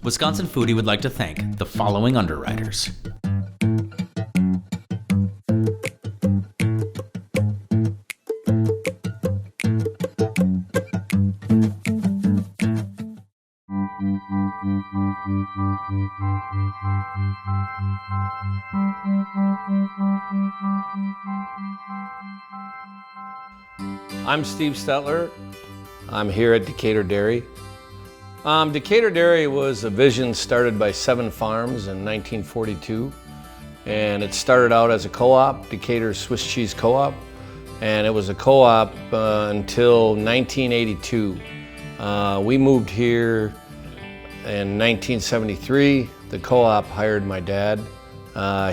Wisconsin Foodie would like to thank the following underwriters. I'm Steve Stettler. I'm here at Decatur Dairy. Decatur Dairy was a vision started by 7 farms in 1942. And it started out as a co-op, Decatur Swiss Cheese Co-op. And it was a co-op until 1982. We moved here in 1973. The co-op hired my dad.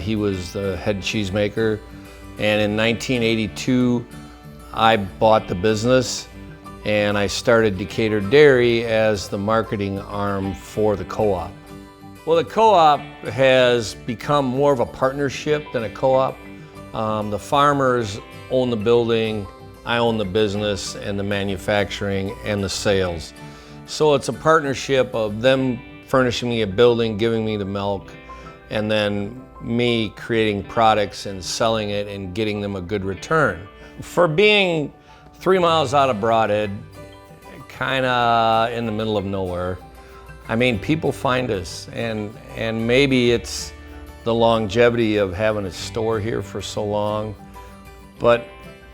He was the head cheesemaker. And in 1982, I bought the business and I started Decatur Dairy as the marketing arm for the co-op. Well, the co-op has become more of a partnership than a co-op. The farmers own the building, I own the business and the manufacturing and the sales. So it's a partnership of them furnishing me a building, giving me the milk, and then me creating products and selling it and getting them a good return. For being 3 miles out of Brodhead, kind of in the middle of nowhere, I mean, people find us, and maybe it's the longevity of having a store here for so long, but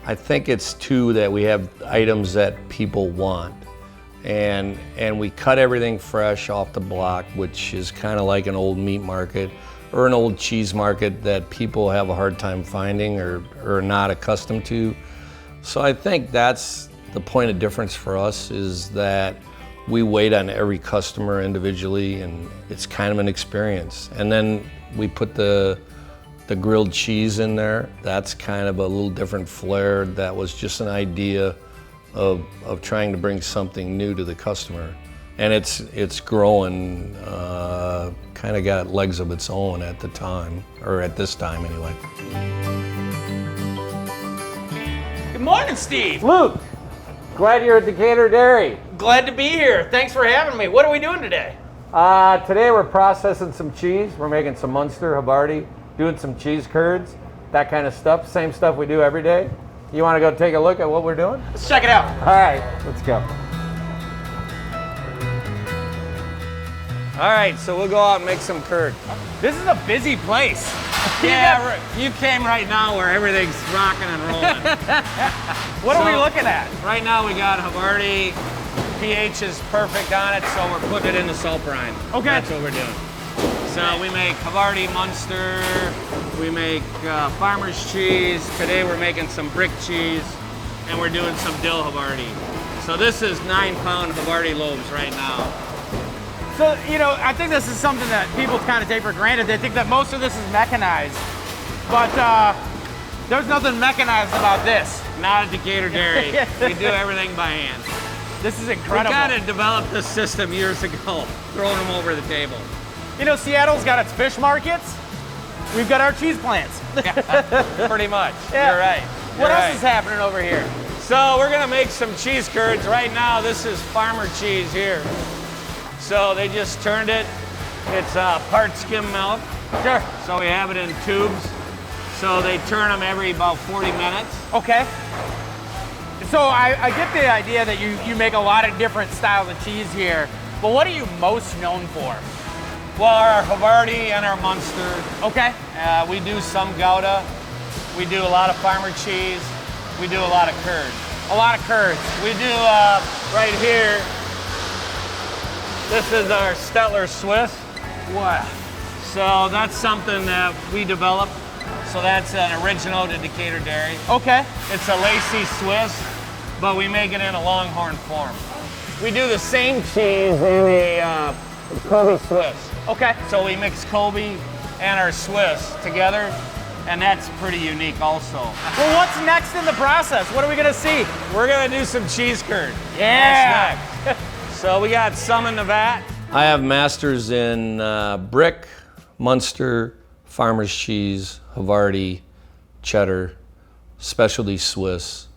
I think it's too that we have items that people want. And we cut everything fresh off the block, which is kind of like an old meat market or an old cheese market that people have a hard time finding or are not accustomed to. So I think that's the point of difference for us, is that we wait on every customer individually, and it's kind of an experience. And then we put the grilled cheese in there. That's kind of a little different flair. That was just an idea of trying to bring something new to the customer. And it's growing, kind of got legs of its own at the time, or at this time anyway. Good morning, Steve. Luke, glad you're at Decatur Dairy. Glad to be here. Thanks for having me. What are we doing today? Today we're processing some cheese. We're making some Munster, havarti, doing some cheese curds, that kind of stuff. Same stuff we do every day. You want to go take a look at what we're doing? Let's check it out. All right, let's go. All right, so we'll go out and make some curd. This is a busy place. Yeah, you came right now where everything's rocking and rolling. What are we looking at? Right now we got havarti. pH is perfect on it, so we're putting it in the salt brine. Okay. That's what we're doing. So we make havarti Munster, we make farmer's cheese. Today we're making some brick cheese, and we're doing some dill havarti. So this is 9-pound havarti loaves right now. So, you know, I think this is something that people kind of take for granted. They think that most of this is mechanized, but there's nothing mechanized about this. Not at Decatur Dairy. We do everything by hand. This is incredible. We kind of developed this system years ago, throwing them over the table. You know, Seattle's got its fish markets. We've got our cheese plants. Pretty much. Yeah. You're right. What else is happening over here? So we're gonna make some cheese curds. Right now, this is farmer cheese here. So they just turned it. It's part skim milk. Sure. So we have it in tubes. So they turn them every about 40 minutes. Okay. So I get the idea that you make a lot of different styles of cheese here, but what are you most known for? Well, our havarti and our Munster. Okay. We do some Gouda. We do a lot of farmer cheese. We do a lot of curds. A lot of curds. We do right here. This is our Stettler Swiss. Wow. So that's something that we developed. So that's an original to Decatur Dairy. Okay. It's a lacy Swiss, but we make it in a longhorn form. We do the same cheese in a Colby Swiss. Okay. So we mix Colby and our Swiss together, and that's pretty unique also. Well, what's next in the process? What are we gonna see? We're gonna do some cheese curd. Yeah. That's next. So we got some in the vat. I have masters in brick, Munster, farmer's cheese, havarti, cheddar, specialty Swiss,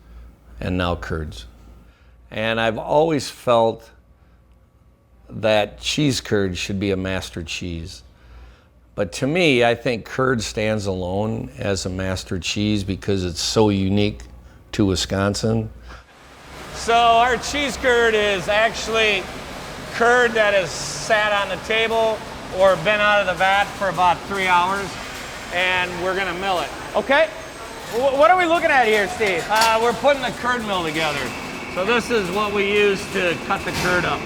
and now curds. And I've always felt that cheese curd should be a master cheese. But to me, I think curd stands alone as a master cheese because it's so unique to Wisconsin. So our cheese curd is actually curd that has sat on the table or been out of the vat for about 3 hours, and we're gonna mill it. Okay. What are we looking at here, Steve? We're putting the curd mill together. So this is what we use to cut the curd up.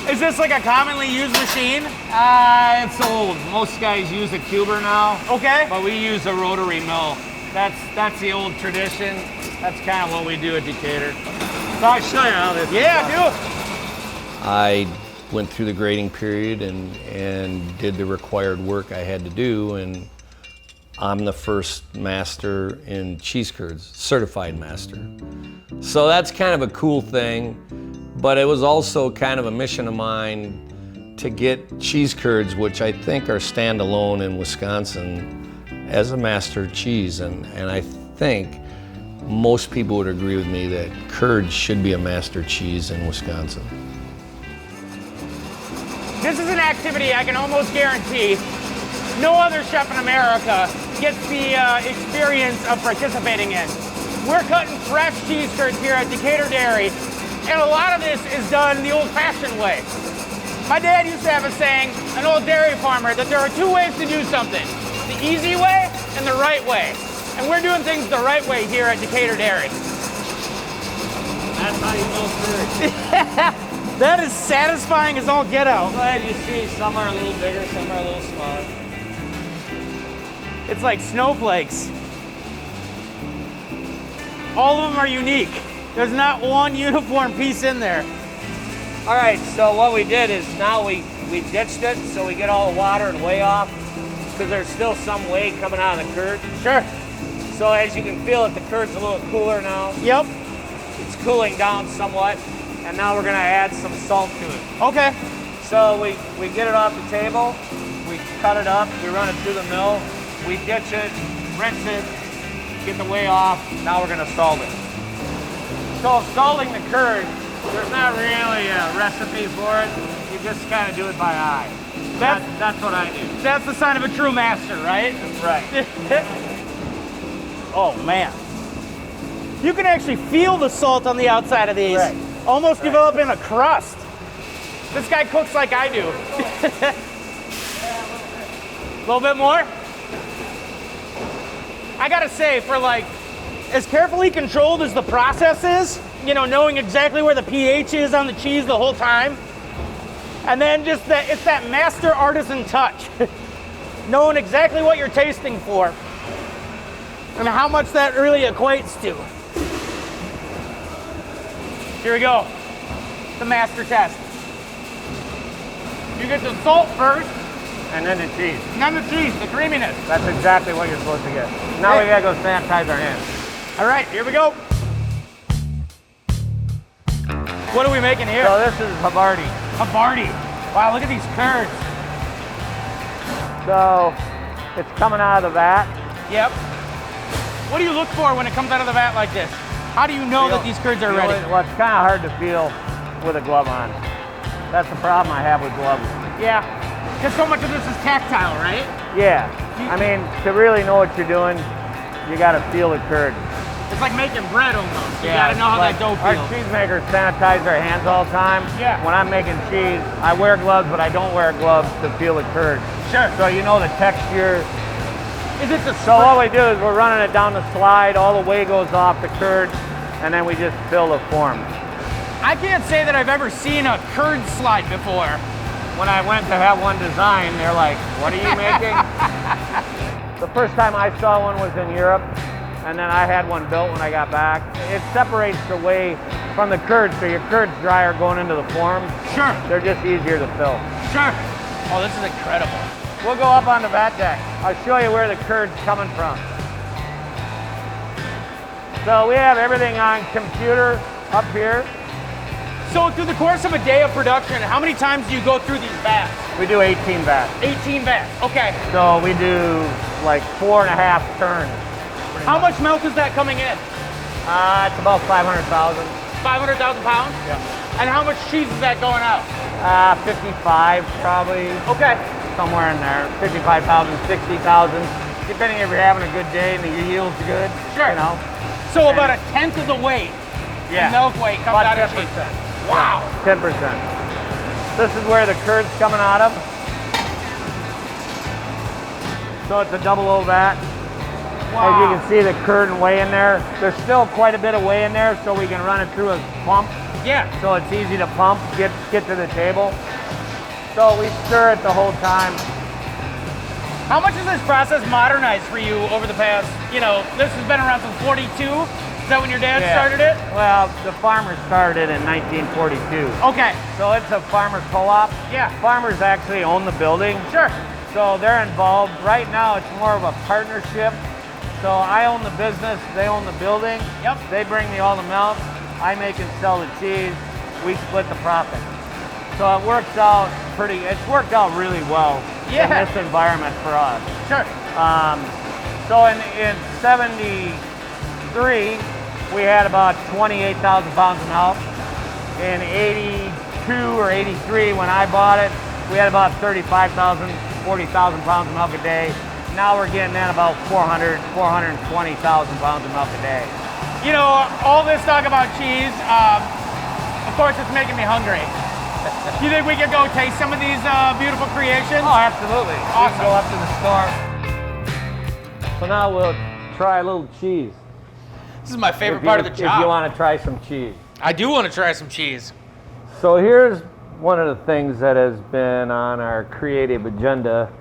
Is this like a commonly used machine? It's old. Most guys use a cuber now. Okay. But we use a rotary mill. That's the old tradition. That's kind of what we do at Decatur. So I'll show you how this Yeah, do. I went through the grading period and did the required work I had to do, and I'm the first master in cheese curds, certified master. So that's kind of a cool thing, but it was also kind of a mission of mine to get cheese curds, which I think are standalone in Wisconsin, as a master cheese. And I think most people would agree with me that curds should be a master cheese in Wisconsin. This is an activity I can almost guarantee no other chef in America gets the experience of participating in. We're cutting fresh cheese curds here at Decatur Dairy, and a lot of this is done the old-fashioned way. My dad used to have a saying, an old dairy farmer, that there are two ways to do something, the easy way and the right way. And we're doing things the right way here at Decatur Dairy. That's how you mill curd. That is satisfying as all get out. Glad you see some are a little bigger, some are a little smaller. It's like snowflakes. All of them are unique. There's not one uniform piece in there. All right, so what we did is now we ditched it so we get all the water and whey off, because there's still some whey coming out of the curd. Sure. So as you can feel it, the curd's a little cooler now. Yep. It's cooling down somewhat, and now we're gonna add some salt to it. Okay. So we get it off the table, we cut it up, we run it through the mill, we ditch it, rinse it, get the whey off, now we're gonna salt it. So salting the curd, there's not really a recipe for it, you just kind of do it by eye. That's what I do. That's the sign of a true master, right? Right. Oh man. You can actually feel the salt on the outside of these. Right. Almost developing a crust. This guy cooks like I do. A little bit more? I gotta say, for like, as carefully controlled as the process is, you know, knowing exactly where the pH is on the cheese the whole time, and then just that, it's that master artisan touch. Knowing exactly what you're tasting for, and how much that really equates to. Here we go, the master test. You get the salt first, And then the cheese. and then the cheese, the creaminess. That's exactly what you're supposed to get. Now we gotta go sanitize our hands. All right, here we go. What are we making here? So this is havarti. Havarti. Wow, look at these curds. So it's coming out of the vat. Yep. What do you look for when it comes out of the vat like this? How do you know that these curds are ready? Well, it's kind of hard to feel with a glove on. That's the problem I have with gloves. Yeah, because so much of this is tactile, right? Yeah, I mean, to really know what you're doing, you gotta feel the curd. It's like making bread almost. You gotta know how like that dough our feels. cheesemakers sanitize their hands all the time. Yeah. When I'm making cheese, I wear gloves, but I don't wear gloves to feel the curd. Sure. So you know the texture. Is it the So what we do is we're running it down the slide, all the whey goes off the curd, and then we just fill the form. I can't say that I've ever seen a curd slide before. When I went to have one designed, they're like, what are you making? The first time I saw one was in Europe, and then I had one built when I got back. It separates the whey from the curd, so your curd's drier going into the form. Sure. They're just easier to fill. Sure. Oh, this is incredible. We'll go up on the vat deck. I'll show you where the curd's coming from. So we have everything on computer up here. So through the course of a day of production, how many times do you go through these vats? We do 18 vats. 18 vats, okay. So we do like 4.5 turns. How much milk is that coming in? It's about 500,000. 500,000 pounds? Yeah. And how much cheese is that going out? 55 probably. Okay. Somewhere in there. 55,000, 60,000. Depending if you're having a good day and the yield's good. Sure. You know. So about a tenth of the weight, Yeah. the milk weight comes About out of 10%. cheese. Wow. 10%. This is where the curd's coming out of. So it's a double O vat. Wow. As you can see the curd and whey in there. There's still quite a bit of whey in there, so we can run it through a pump. Yeah. So it's easy to pump, get to the table. So we stir it the whole time. How much has this process modernized for you over the past, this has been around since 42? Is that when your dad started it? Well, the farmers started it in 1942. Okay. So it's a farmer co-op. Yeah. Farmers actually own the building. Sure. So they're involved. Right now it's more of a partnership. So I own the business, they own the building. Yep. They bring me all the milk. I make and sell the cheese. We split the profit. So it works out it's worked out really well in this environment for us. Sure. So in 73, we had about 28,000 pounds of milk. In 82 or 83, when I bought it, we had about 35,000, 40,000 pounds of milk a day. Now we're getting in about 420,000 pounds of milk a day. All this talk about cheese, of course it's making me hungry. Do you think we could go taste some of these beautiful creations? Oh, absolutely. Awesome. We can go up to the store. So now we'll try a little cheese. This is my favorite part of the job. If you want to try some cheese. I do want to try some cheese. So here's one of the things that has been on our creative agenda.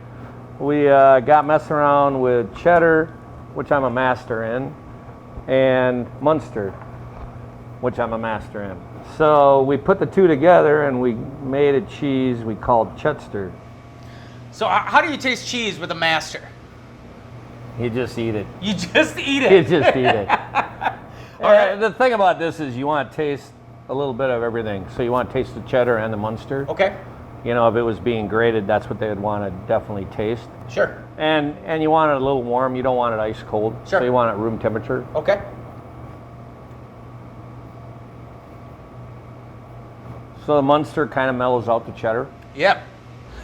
We got messing around with cheddar, which I'm a master in, and Munster, which I'm a master in. So we put the two together and we made a cheese we called Cheddar. So how do you taste cheese with a master? You just eat it. You just eat it. You just eat it. All right. The thing about this is you want to taste a little bit of everything. So you want to taste the cheddar and the Munster. Okay. If it was being grated, that's what they would want to definitely taste. Sure. And you want it a little warm. You don't want it ice cold. Sure. So you want it room temperature. Okay. So the Munster kind of mellows out the cheddar. Yep.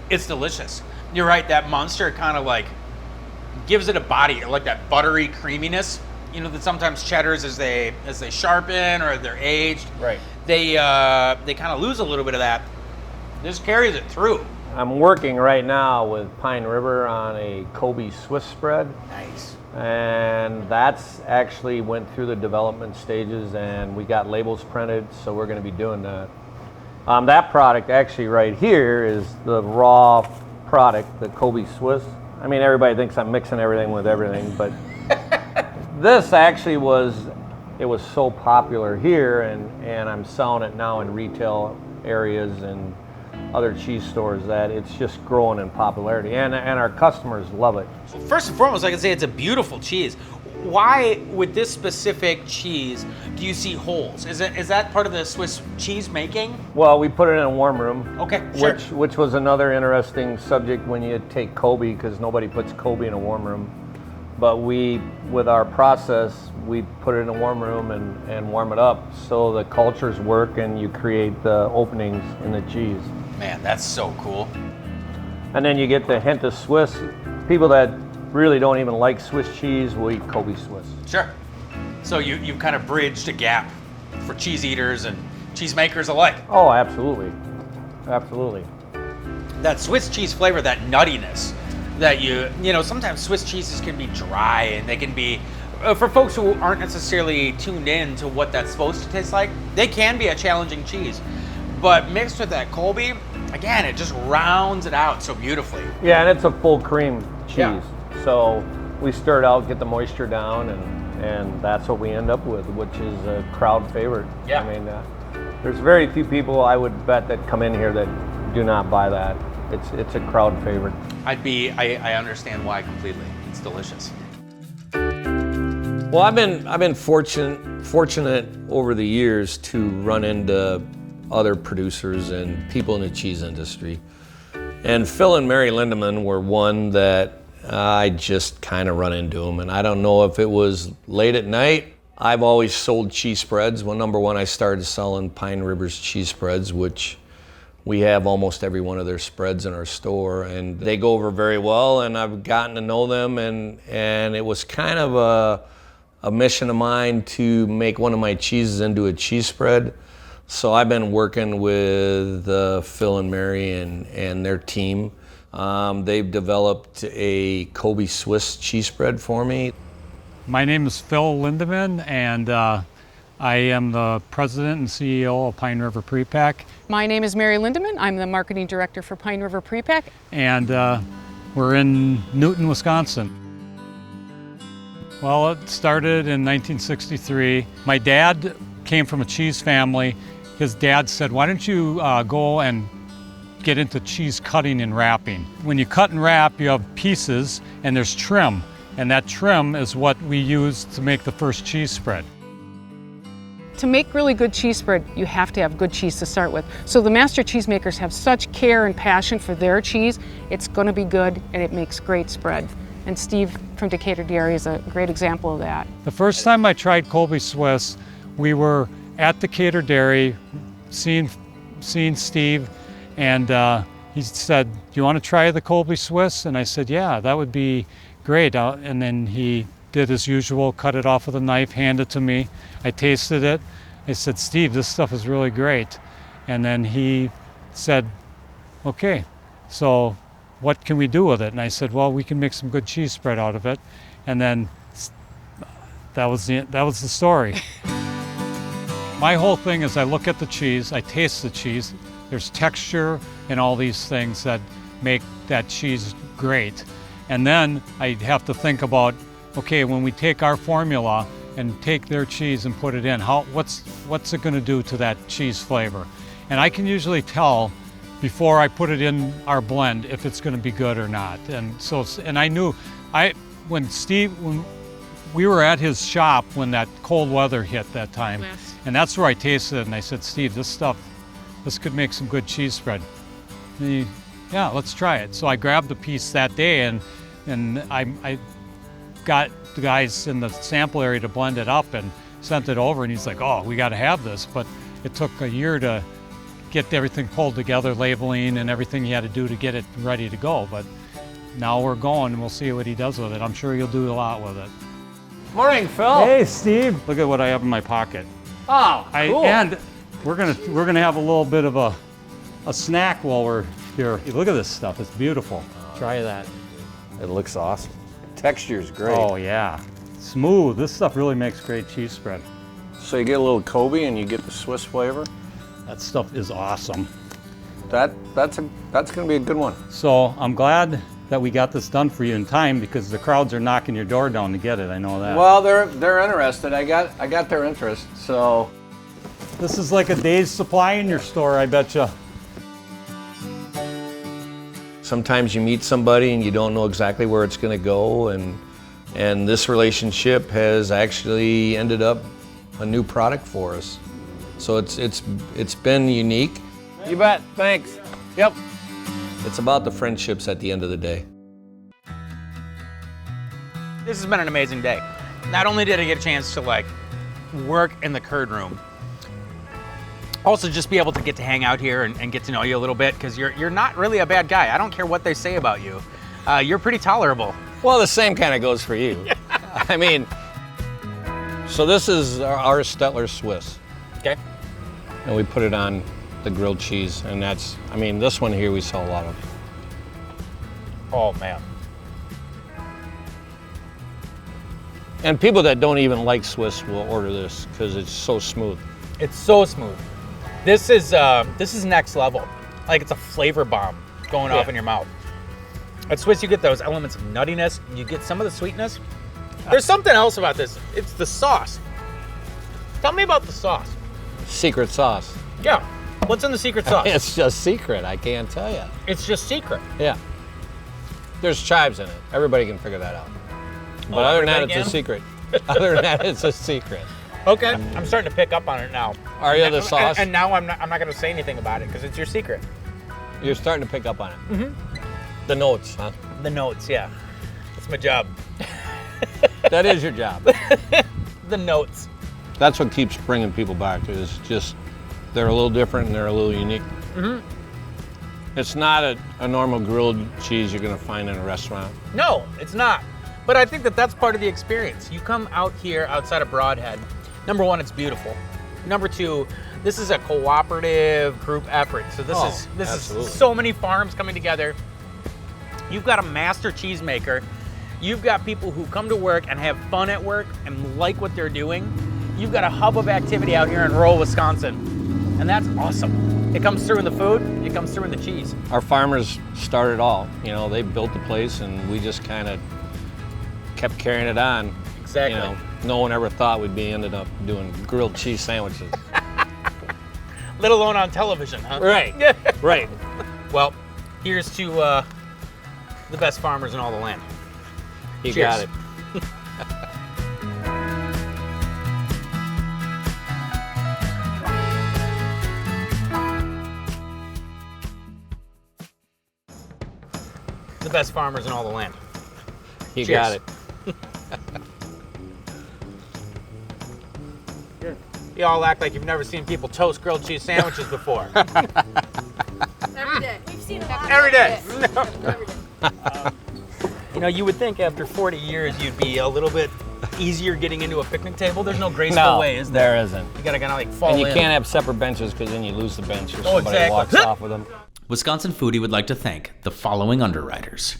It's delicious. You're right, that Munster kind of like gives it a body, like that buttery creaminess. That sometimes cheddars as they sharpen or they're aged, Right. they kind of lose a little bit of that. This carries it through. I'm working right now with Pine River on a Colby Swiss spread. Nice. And that's actually went through the development stages and we got labels printed, so we're going to be doing that. That product actually right here is the raw product, the Colby Swiss. I mean, everybody thinks I'm mixing everything with everything, but this actually was so popular here, and I'm selling it now in retail areas and other cheese stores that it's just growing in popularity, and our customers love it. So first and foremost, I can say it's a beautiful cheese. Why, with this specific cheese, do you see holes? Is that part of the Swiss cheese making? Well, we put it in a warm room. Okay, sure. Which was another interesting subject when you take Colby, because nobody puts Colby in a warm room. But with our process, we put it in a warm room and warm it up so the cultures work and you create the openings in the cheese. Man, that's so cool. And then you get the hint of Swiss. People that really don't even like Swiss cheese will eat Colby Swiss. Sure. So you've kind of bridged a gap for cheese eaters and cheesemakers alike. Oh, absolutely. Absolutely. That Swiss cheese flavor, that nuttiness that sometimes Swiss cheeses can be dry and they can be, for folks who aren't necessarily tuned in to what that's supposed to taste like, they can be a challenging cheese. But mixed with that Colby, again, it just rounds it out so beautifully. Yeah, and it's a full cream cheese. Yeah. So we stir it out, get the moisture down, and that's what we end up with, which is a crowd favorite. Yeah. I mean, there's very few people I would bet that come in here that do not buy that. It's a crowd favorite. I understand why completely. It's delicious. Well, I've been fortunate over the years to run into other producers and people in the cheese industry. And Phil and Mary Lindemann were one that I just kind of run into them. And I don't know if it was late at night I've always sold cheese spreads. Well, number one, I started selling Pine River's cheese spreads, which we have almost every one of their spreads in our store, and they go over very well, and I've gotten to know them, and it was kind of a mission of mine to make one of my cheeses into a cheese spread. So I've been working with Phil and Mary and their team. They've developed a Colby Swiss cheese spread for me. My name is Phil Lindeman, and I am the president and CEO of Pine River Prepack. My name is Mary Lindeman. I'm the marketing director for Pine River Prepack. And we're in Newton, Wisconsin. Well, it started in 1963. My dad came from a cheese family. His dad said, why don't you go and get into cheese cutting and wrapping. When you cut and wrap, you have pieces and there's trim. And that trim is what we use to make the first cheese spread. To make really good cheese spread, you have to have good cheese to start with. So the Master Cheesemakers have such care and passion for their cheese. It's going to be good and it makes great spread. And Steve from Decatur Dairy is a great example of that. The first time I tried Colby Swiss, we were at Decatur Dairy, seeing Steve, and he said, do you want to try the Colby Swiss? And I said, yeah, that would be great. And then he did his usual, cut it off with a knife, handed it to me. I tasted it. I said, Steve, this stuff is really great. And then he said, okay, so what can we do with it? And I said, well, we can make some good cheese spread out of it. And then that was the story. My whole thing is I look at the cheese, I taste the cheese, there's texture and all these things that make that cheese great. And then I have to think about, okay, when we take our formula and take their cheese and put it in, what's it going to do to that cheese flavor? And I can usually tell before I put it in our blend if it's going to be good or not. And so, and I knew, when we were at his shop when that cold weather hit that time, and that's where I tasted it, and I said, Steve, this could make some good cheese spread. And he, yeah, let's try it. So I grabbed the piece that day, and I got the guys in the sample area to blend it up and sent it over, and he's like, oh, we got to have this. But it took a year to get everything pulled together, labeling and everything he had to do to get it ready to go. But now we're going, and we'll see what he does with it. I'm sure he'll do a lot with it. Morning, Phil. Hey, Steve. Look at what I have in my pocket. Oh, cool. And we're gonna have a little bit of a snack while we're here. Look at this stuff. It's beautiful. Try that. It looks awesome. Texture's great. Oh yeah, smooth. This stuff really makes great cheese spread. So you get a little Colby and you get the Swiss flavor. That stuff is awesome. That's gonna be a good one. So I'm glad that we got this done for you in time because the crowds are knocking your door down to get it. I know that. Well, they're interested. I got their interest. So this is like a day's supply in your store, I bet you. sometimes you meet somebody and you don't know exactly where it's going to go, and this relationship has actually ended up a new product for us. So it's been unique. You bet. Thanks. Yep. It's about the friendships at the end of the day. This has been an amazing day. Not only did I get a chance to work in the curd room, also just be able to get to hang out here and get to know you a little bit, because you're not really a bad guy. I don't care what they say about you. You're pretty tolerable. Well, the same kind of goes for you. I mean, so this is our Stettler Swiss. Okay. And we put it on the grilled cheese, and that's, I mean, this one here we sell a lot of. Oh, man. And people that don't even like Swiss will order this because it's so smooth. It's so smooth. This is next level. Like, it's a flavor bomb going off in your mouth. At Swiss, you get those elements of nuttiness. You get some of the sweetness. There's something else about this. It's the sauce. Tell me about the sauce. Secret sauce. Yeah. What's in the secret sauce? It's just secret. I can't tell you. It's just secret. Yeah. There's chives in it. Everybody can figure that out. But other than that, it's a secret. Other than that, it's a secret. Okay. I'm starting to pick up on it now. Are you the sauce? And now I'm not going to say anything about it because it's your secret. You're starting to pick up on it. Mm-hmm. The notes, huh? The notes, yeah. That's my job. That is your job. the notes. That's what keeps bringing people back. Is just they're a little different and they're a little unique. It's not a normal grilled cheese you're going to find in a restaurant. No, it's not. But I think that that's part of the experience. You come out here outside of Brodhead. Number one, it's beautiful. Number two, this is a cooperative group effort. So this is so many farms coming together. You've got a master cheesemaker. You've got people who come to work and have fun at work and like what they're doing. You've got a hub of activity out here in rural Wisconsin. And that's awesome. It comes through in the food, it comes through in the cheese. Our farmers started all. You know, they built the place and we just kind of kept carrying it on. Exactly. You know, no one ever thought we'd be ended up doing grilled cheese sandwiches. Let alone on television, huh? Right, right. Well, here's to the best farmers in all the land. You Cheers. got it. The best farmers in all the land. You Cheers. got it. You all act like you've never seen people toast grilled cheese sandwiches before. Every day. We've seen a lot. Every day. Every day. You know, you would think after 40 years you'd be a little bit easier getting into a picnic table. There's no graceful way, is there? there isn't. You gotta kind of like fall And you in. can't have separate benches because then you lose the bench or Oh, somebody exactly. walks off with them. Wisconsin Foodie would like to thank the following underwriters.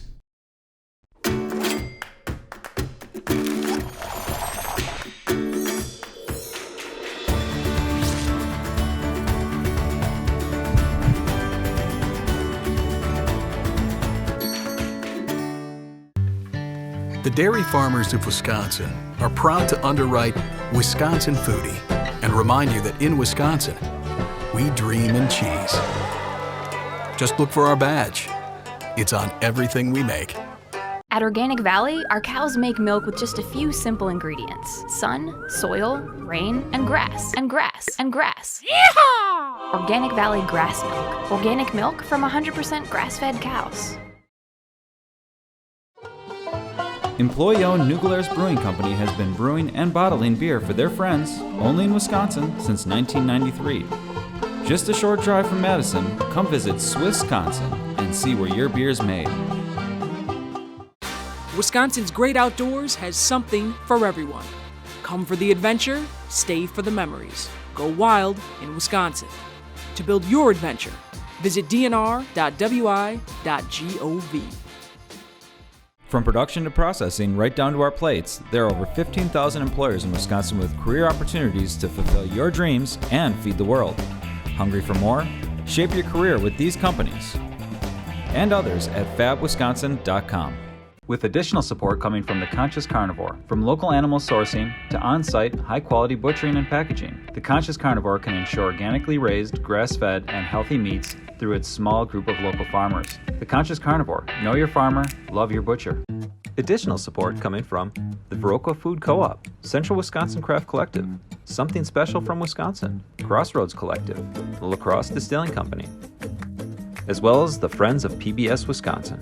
The dairy farmers of Wisconsin are proud to underwrite Wisconsin Foodie and remind you that in Wisconsin, we dream in cheese. Just look for our badge. It's on everything we make. At Organic Valley, our cows make milk with just a few simple ingredients: sun, soil, rain, and grass, and grass, and grass. Yeehaw! Organic Valley grass milk. Organic milk from 100% grass-fed cows. Employee-owned New Glarus Brewing Company has been brewing and bottling beer for their friends only in Wisconsin since 1993. Just a short drive from Madison, come visit Swissconsin and see where your beer's made. Wisconsin's great outdoors has something for everyone. Come for the adventure, stay for the memories. Go wild in Wisconsin. To build your adventure, visit dnr.wi.gov. From production to processing, right down to our plates, there are over 15,000 employers in Wisconsin with career opportunities to fulfill your dreams and feed the world. Hungry for more? Shape your career with these companies and others at fabwisconsin.com. With additional support coming from The Conscious Carnivore, from local animal sourcing to on-site, high-quality butchering and packaging, The Conscious Carnivore can ensure organically raised, grass-fed, and healthy meats through its small group of local farmers. The Conscious Carnivore. Know your farmer, love your butcher. Additional support coming from the Viroqua Food Co-op, Central Wisconsin Craft Collective, Something Special from Wisconsin, Crossroads Collective, the La Crosse Distilling Company, as well as the Friends of PBS Wisconsin.